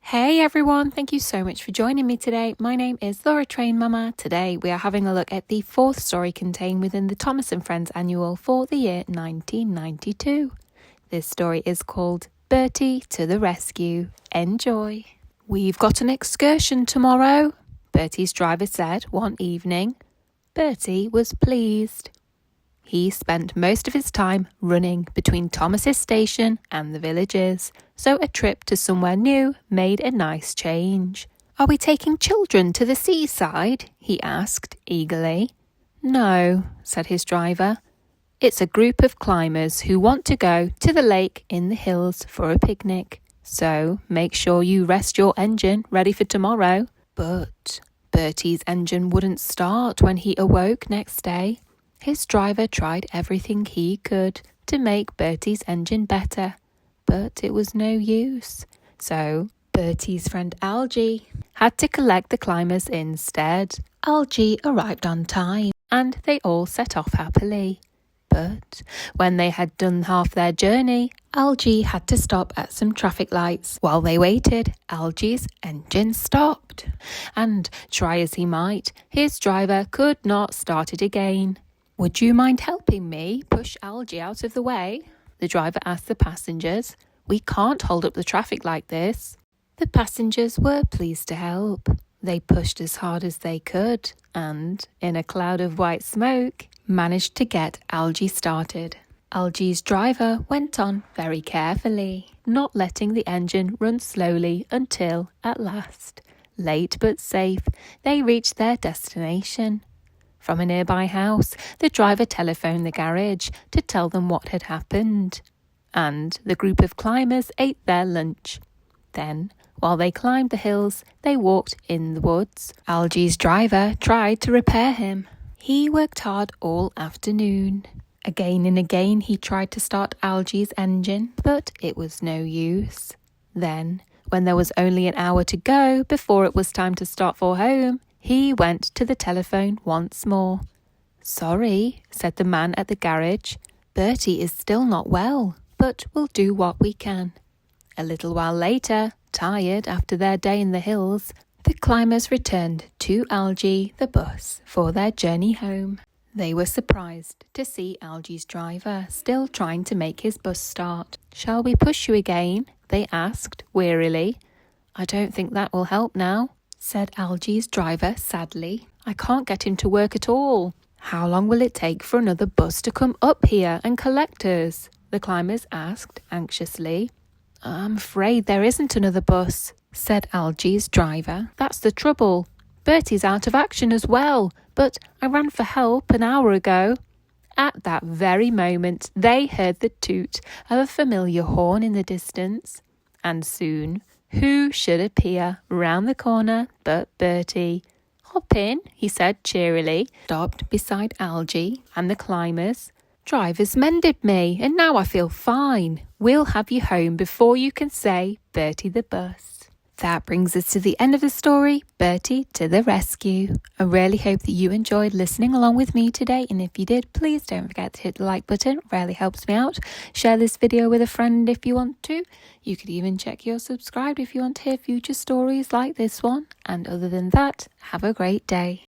Hey everyone, thank you so much for joining me today. My name is Laura Train Mama. Today we are having a look at the fourth story contained within the Thomas and Friends Annual for the year 1992. This story is called Bertie to the Rescue. Enjoy. We've got an excursion tomorrow, Bertie's driver said one evening. Bertie was pleased. He spent most of his time running between Thomas's station and the villages, so a trip to somewhere new made a nice change. "Are we taking children to the seaside?" he asked eagerly. "No," said his driver. "It's a group of climbers who want to go to the lake in the hills for a picnic. So make sure you rest your engine ready for tomorrow." But Bertie's engine wouldn't start when he awoke next day. His driver tried everything he could to make Bertie's engine better, but it was no use. So Bertie's friend Algie had to collect the climbers instead. Algie arrived on time, and they all set off happily. But when they had done half their journey, Algie had to stop at some traffic lights. While they waited, Algie's engine stopped, and try as he might, his driver could not start it again. "Would you mind helping me push Algie out of the way?" the driver asked the passengers. "We can't hold up the traffic like this." The passengers were pleased to help. They pushed as hard as they could and, in a cloud of white smoke, managed to get Algie started. Algie's driver went on very carefully, not letting the engine run slowly until, at last, late but safe, they reached their destination. From a nearby house, the driver telephoned the garage to tell them what had happened, and the group of climbers ate their lunch. Then, while they climbed the hills, they walked in the woods. Algie's driver tried to repair him. He worked hard all afternoon. Again and again he tried to start Algie's engine, but it was no use. Then, when there was only an hour to go before it was time to start for home, he went to the telephone once more. "Sorry," said the man at the garage. "Bertie is still not well, but we'll do what we can." A little while later, tired after their day in the hills, the climbers returned to Algie the bus for their journey home. They were surprised to see Algie's driver still trying to make his bus start. "Shall we push you again?" they asked wearily. "I don't think that will help now," said Algie's driver sadly. "I can't get him to work at all." "How long will it take for another bus to come up here and collect us?" the climbers asked anxiously. "I'm afraid there isn't another bus," said Algie's driver. "That's the trouble. Bertie's out of action as well, but I ran for help an hour ago." At that very moment, they heard the toot of a familiar horn in the distance, and soon who should appear round the corner but Bertie? "Hop in," he said cheerily, stopped beside Algie and the climbers. "Driver's mended me, and now I feel fine. We'll have you home before you can say Bertie the Bus." That brings us to the end of the story, Bertie to the Rescue. I really hope that you enjoyed listening along with me today, and if you did, please don't forget to hit the like button. It really helps me out. Share this video with a friend if you want to. You could even check you're subscribed if you want to hear future stories like this one. And other than that, have a great day.